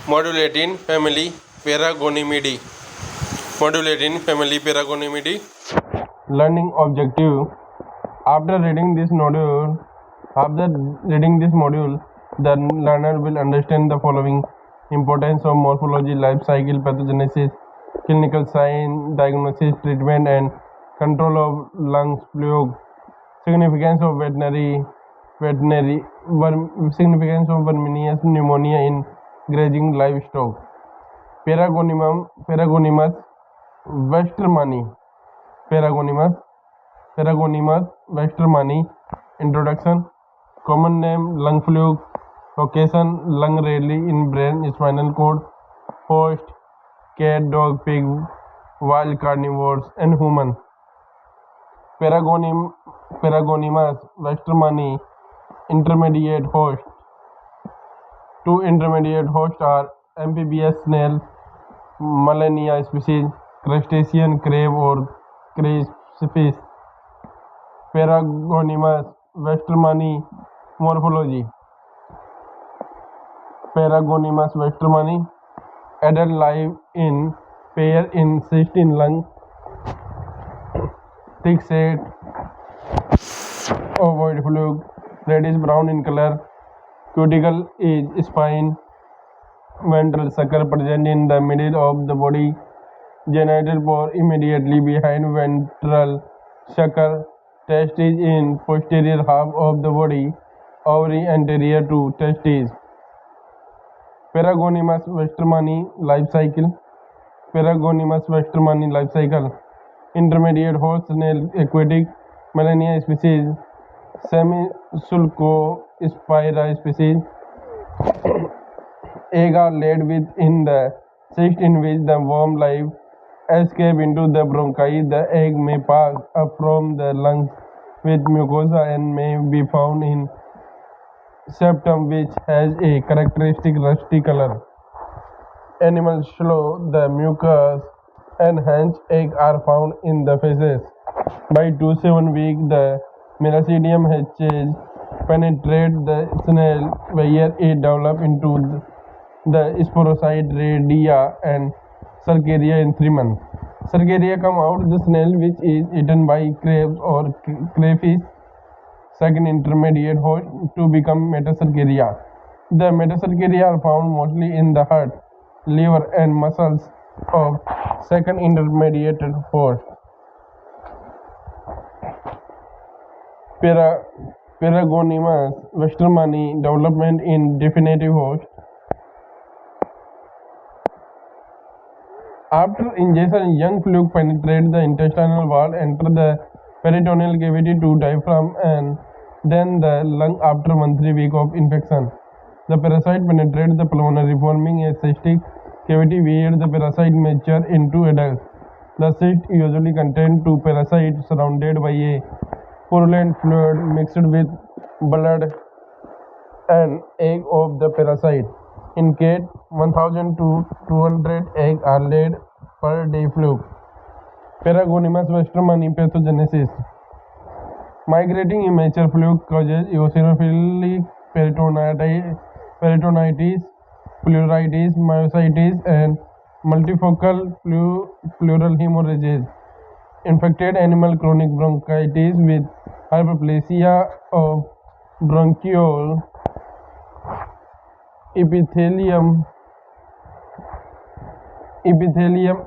Modulating family Paragonimudidae. Modulating family Paragonimudidae. Learning objective. After reading this module, the learner will understand the following: importance of morphology, life cycle, pathogenesis, clinical sign, diagnosis, treatment, and control of lungs fluid, significance of significance of verminous pneumonia in grazing livestock. Paragonimus westermanni. Paragonimus westermanni. Introduction. Common name: lung fluke. Location: lung rarely in brain, spinal cord. Host: cat, dog, pig, wild carnivores, and human. Paragonimus westermanni. Intermediate host. Two intermediate hosts are amphibious snail, Malenia species, crustacean crab or crayfish. Paragonimus westermanni. Morphology. Paragonimus westermanni. Adult live in pair in cyst in lung, thick set, ovoid fluke, reddish brown in color. Cuticle is spine. Ventral sucker present in the middle of the body. Genital pore immediately behind ventral sucker. Testes in posterior half of the body. Ovary anterior to testes. Paragonimus westermanni life cycle. Paragonimus westermanni life cycle. Intermediate host snail, aquatic, Malenia species, Semisulcospira species. Eggs are laid within the cyst in which the worm live. Escape into the bronchi. The egg may pass up from the lungs with mucosa and may be found in septum, which has a characteristic rusty color. Animals swallow the mucus and hence eggs are found in the feces. By 2 to 7 weeks, the Miracidium hatches penetrate the snail, where it develops into the sporocyte, radia, and cercaria in 3 months. Cercaria come out the snail, which is eaten by crabs or crayfish. Second intermediate host to become metacercaria. The metacercaria are found mostly in the heart, liver, and muscles of second intermediate host. Paragonimus westermanni development in definitive host. After ingestion, young fluke penetrate the intestinal wall, enter the peritoneal cavity to diaphragm, and then the lung after 1-3 weeks of infection. The parasite penetrates the pulmonary, forming a cystic cavity where the parasite matures into adults. The cyst usually contains 2 parasites surrounded by a purulent fluid mixed with blood and egg of the parasite. In cat, 1000 to 200 eggs are laid per day. Fluke. Paragonimus westermanni pathogenesis. Migrating immature fluke causes eosinophilic peritonitis, pleuritis, myositis, and multifocal pleural hemorrhages. Infected animal chronic bronchitis with hyperplasia of bronchiole epithelium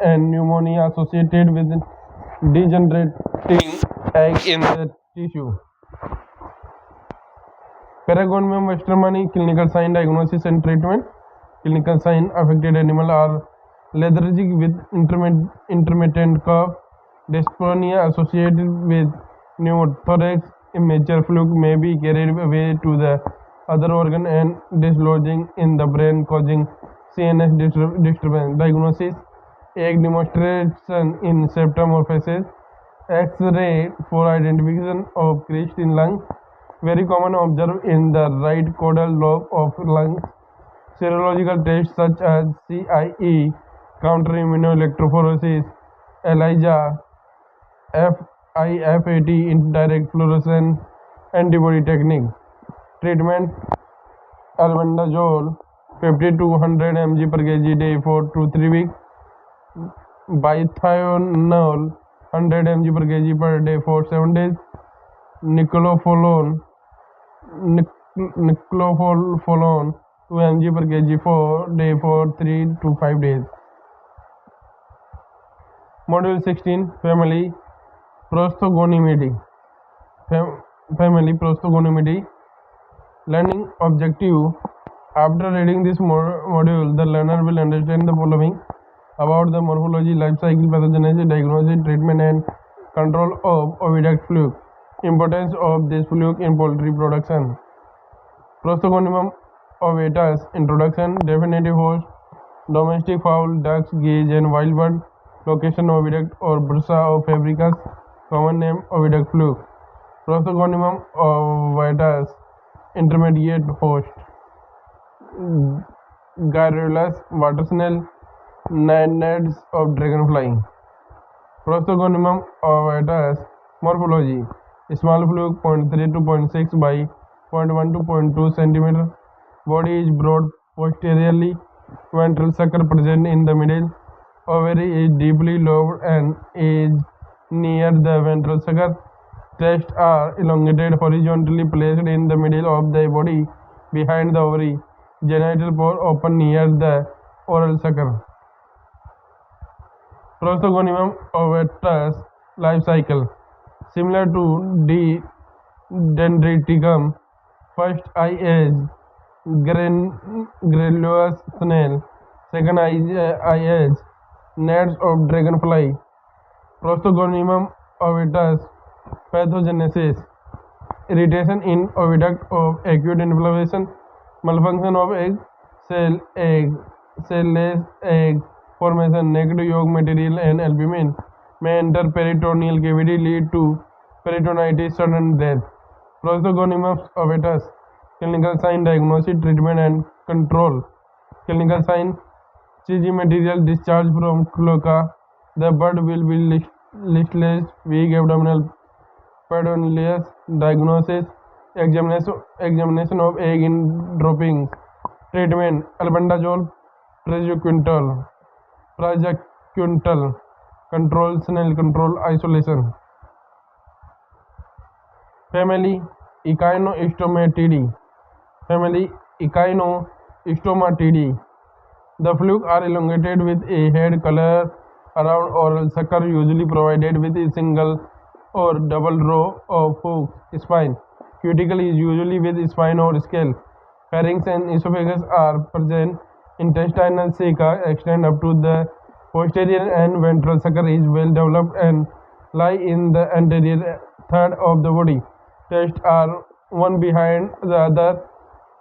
and pneumonia associated with degenerating egg in the tissue. Paragonimus westermanni clinical sign, diagnosis, and treatment. Clinical sign: affected animal are lethargic with intermittent cough, dyspnea associated with pneumothorax. Immature fluke may be carried away to the other organ and dislodging in the brain, causing CNS disturbance. Diagnosis: egg demonstration in septum or feces. X-ray for identification of cyst in lung. Very common observed in the right caudal lobe of lungs. Serological tests such as CIE, counter immunoelectrophoresis, ELISA, FIFAT, indirect fluorescence antibody technique. Treatment: albendazole, 50 to 100 mg per kg day for 2 3 weeks. Bithionol 100 mg per kg per day for 7 days. Niclofolone 2 mg per kg for day for 3 to 5 days. Module 16 Family Prosthogonimus. Family Prosthogonimus. Learning objective. After reading this module, the learner will understand the following about the morphology, life cycle, pathogenesis, diagnosis, treatment, and control of oviduct fluke. Importance of this fluke in poultry production. Prosthogonimus ovitus. Introduction. Definitive host. Domestic fowl, ducks, geese, and wild bird. Location oviduct or bursa of fabricus. Common name oviduct fluke. Prosthogonimus ovitus. Intermediate host. Garrulus, water snail, nests of dragonfly. Prosthogonimus ovitus. Morphology. Small fluke 0.3 to 0.6 by 0.1 to 0.2 cm. Body is broad posteriorly. Ventral sucker present in the middle. Ovary is deeply lobed and is near the ventral sucker. Tests are elongated, horizontally placed in the middle of the body, behind the ovary. Genital pore open near the oral sucker. Prosthogonimus ovitus life cycle. Similar to D. dendriticum, first eye is granulous snail, second eye is nests of dragonfly. Prosthogonimus ovitus pathogenesis. Irritation in oviduct of acute inflammation, malfunction of cell-less egg formation, naked yolk material and albumin may enter peritoneal cavity, lead to peritonitis, sudden death. Prosthogonimus ovitus. Clinical sign, diagnosis, treatment and control. Clinical sign: cheesy material discharge from cloaca. The bird will be listless, weak, abdominal, peritonitis. Diagnosis: examination of egg in droppings. Treatment: albendazole, praziquantel. Control: snail control, isolation. Family Echinostomes. Family Echinostomes. The fluke are elongated with a head collar around oral sucker, usually provided with a single or double row of hooks. Spine. Cuticle is usually with spine or scale. Pharynx and esophagus are present. Intestinal ceca extend up to the posterior and ventral sucker is well developed and lie in the anterior third of the body. Tests are one behind the other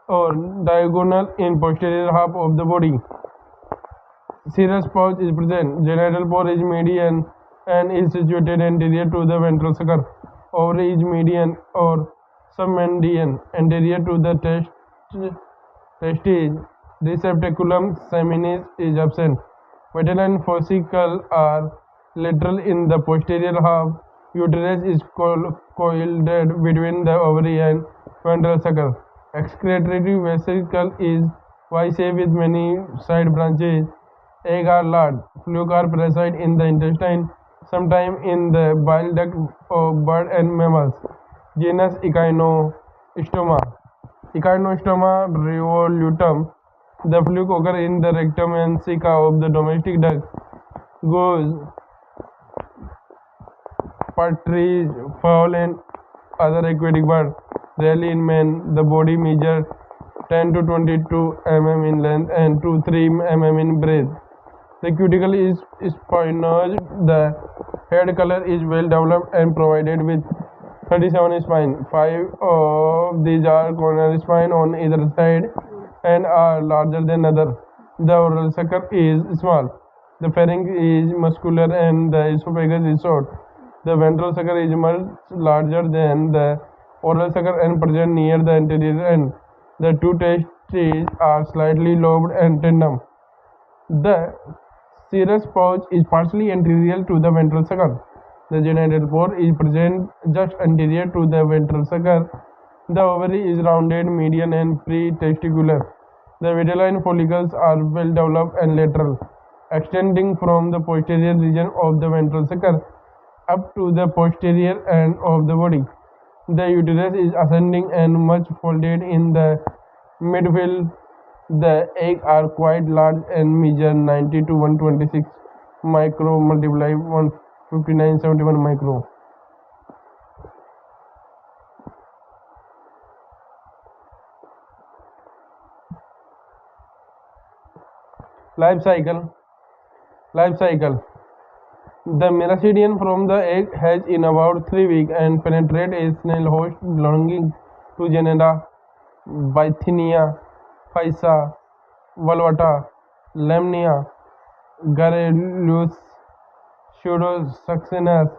or diagonal in posterior half of the body. Serous pouch is present. Genital pore is median and is situated anterior to the ventral sucker. Ovary is median or submendian anterior to the testes. Receptaculum seminis is absent. Vitelline and fossicle are lateral in the posterior half. Uterus is coiled between the ovary and ventral sucker. Excretory vesicle is Y-shaped with many side branches. Eggs are large. Fluke are present in the intestine, sometimes in the bile duct of bird and mammals. Genus Echinostoma. Echinostoma revolutum. The fluke occur in the rectum and ceca of the domestic duck, goose, partridge, fowl, and other aquatic birds. Rarely in man. The body measures 10 to 22 mm in length and 2 3 mm in breadth. The cuticle is spinous. The head collar is well developed and provided with 37 spines. 5 of these are coronary spine on either side and are larger than other. The oral sucker is small. The pharynx is muscular and the esophagus is short. The ventral sucker is much larger than the oral sucker and present near the anterior end. The two testes are slightly lobed and tandem. The serous pouch is partially anterior to the ventral sucker. The genital pore is present just anterior to the ventral sucker. The ovary is rounded, median, and pre-testicular. The vitelline follicles are well developed and lateral, extending from the posterior region of the ventral sucker up to the posterior end of the body. The uterus is ascending and much folded in the midfield. The eggs are quite large and measure 90 to 126 micro multiply 159.71 micro. Life cycle. Life cycle. The miracidian from the egg hatch in about 3 weeks and penetrate a snail host belonging to genera Bithynia, Physa, Valvata, Lemnia, Garrulus, Pseudosuccinus,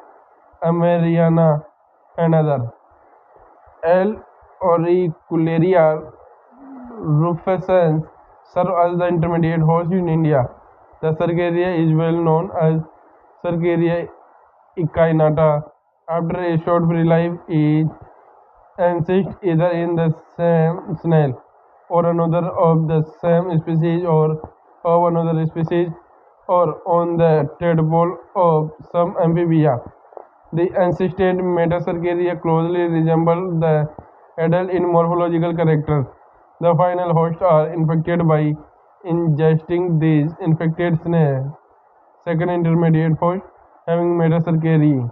Ameriana, and others. L. auricularia rufescens serve as the intermediate host in India. The Cercaria is well known as Cercaria echinata. After a short free life, it ensists either in the same snail or another of the same species or of another species or on the tadpole of some amphibia. The ancested Metacercaria closely resemble the adult in morphological character. The final hosts are infected by ingesting these infected snails. Second intermediate host having Metacercaria.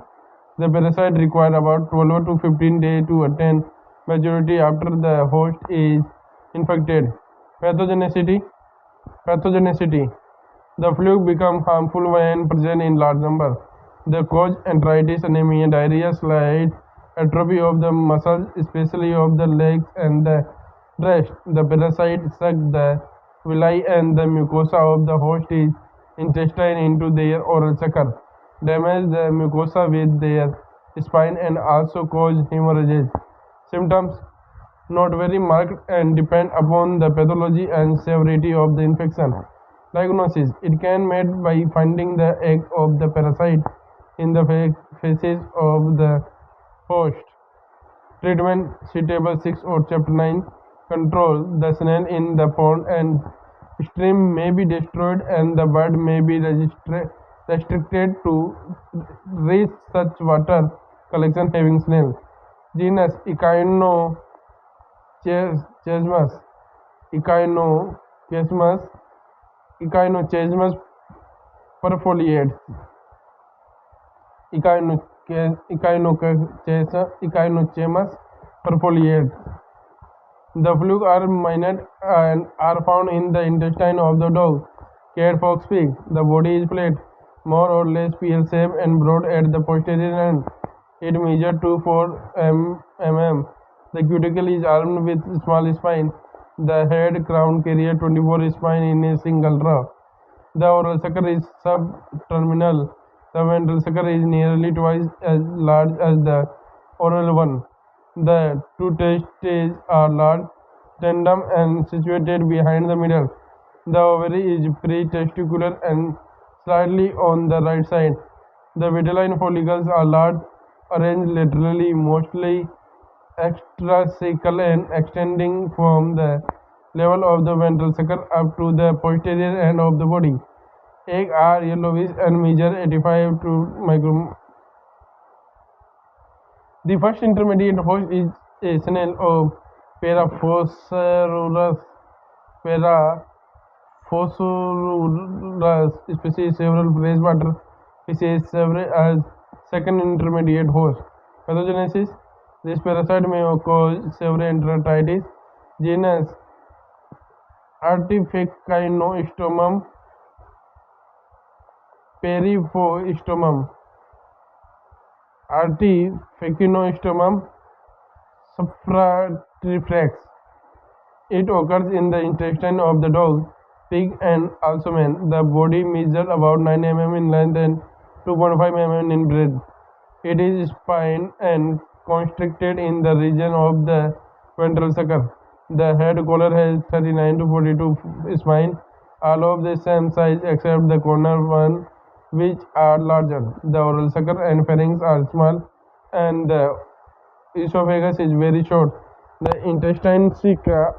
The parasite requires about 12 to 15 days to attain maturity after the host is infected. Pathogenicity. Pathogenicity. The fluke become harmful when present in large number. The cause enteritis, anemia, diarrhea, slight atrophy of the muscles, especially of the legs and the breast. The parasite suck the villi and the mucosa of the host intestine into their oral sucker, damage the mucosa with their spine and also cause hemorrhages. Symptoms not very marked and depend upon the pathology and severity of the infection. Diagnosis. It can be made by finding the egg of the parasite in the feces of the host. Treatment suitable 6 or chapter 9. Control. The snail in the pond and stream may be destroyed and the bird may be restricted to reach such water collection having snail. Genus Echinochesmus. Echinochesmus. Echinochesmus perfoliates. Echinochemus perfoliates. The fluke are minute and are found in the intestine of the dog, cat, fox, pig. The body is flat, more or less pear-shaped and broad at the posterior end. It measures 2 to 4 mm. The cuticle is armed with small spine. The head crown carries 24 spines in a single row. The oral sucker is subterminal. The ventral sucker is nearly twice as large as the oral one. The two testes are large, tandem, and situated behind the middle. The ovary is pre-testicular and slightly on the right side. The vitelline follicles are large, arranged laterally, mostly extracecal and extending from the level of the ventral sucker up to the posterior end of the body. Eggs are yellowish and measure 85 to micron. The first intermediate host is a snail of Paraphosphorus species. Several freshwater fishes serve as second intermediate host. Pathogenesis. This parasite may cause severe enteritis. Genus Artificainostomum, Periphoistomum, Artificainostomum subfratriflex. It occurs in the intestine of the dog, pig, and also man. The body measures about 9 mm in length and 2.5 mm in breadth. It is spined and constricted in the region of the ventral sucker. The head collar has 39 to 42 spines, all of the same size except the corner one, which are larger. The oral sucker and pharynx are small, and the esophagus is very short. The intestines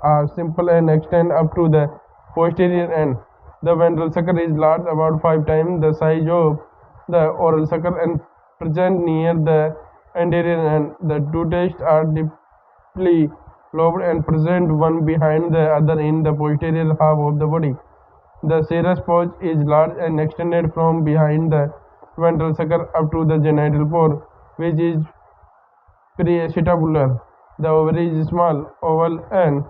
are simple and extend up to the posterior end. The ventral sucker is large, about 5 times the size of the oral sucker, and present near the anterior end. The two tests are deeply lobed and present one behind the other in the posterior half of the body. The serous pouch is large and extended from behind the ventral sucker up to the genital pore, which is preacetabular. The ovary is small, oval, and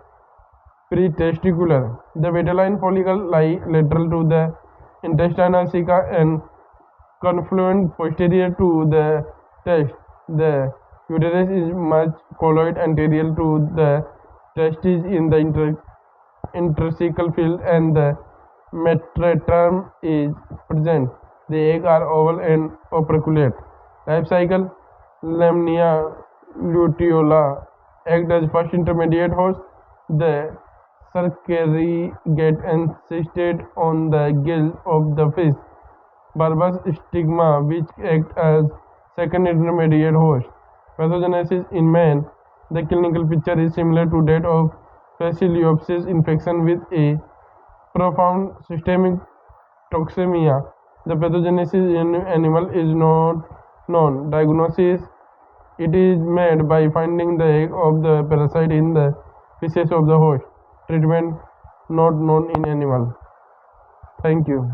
pretesticular. The vitelline follicle lie lateral to the intestinal ceca and confluent posterior to the test. The uterus is much colloid anterior to the testes in the intercecal field, and the metraterm is present. The eggs are oval and operculate. Life cycle: Lamnia luteola act as first intermediate host. The cercari get encysted on the gills of the fish. Bulbous stigma, which act as second intermediate host. Pathogenesis in man: the clinical picture is similar to that of Faciliopsis infection with a profound systemic toxemia. The pathogenesis in animal is not known. Diagnosis: it is made by finding the egg of the parasite in the feces of the host. Treatment: not known in animal. Thank you.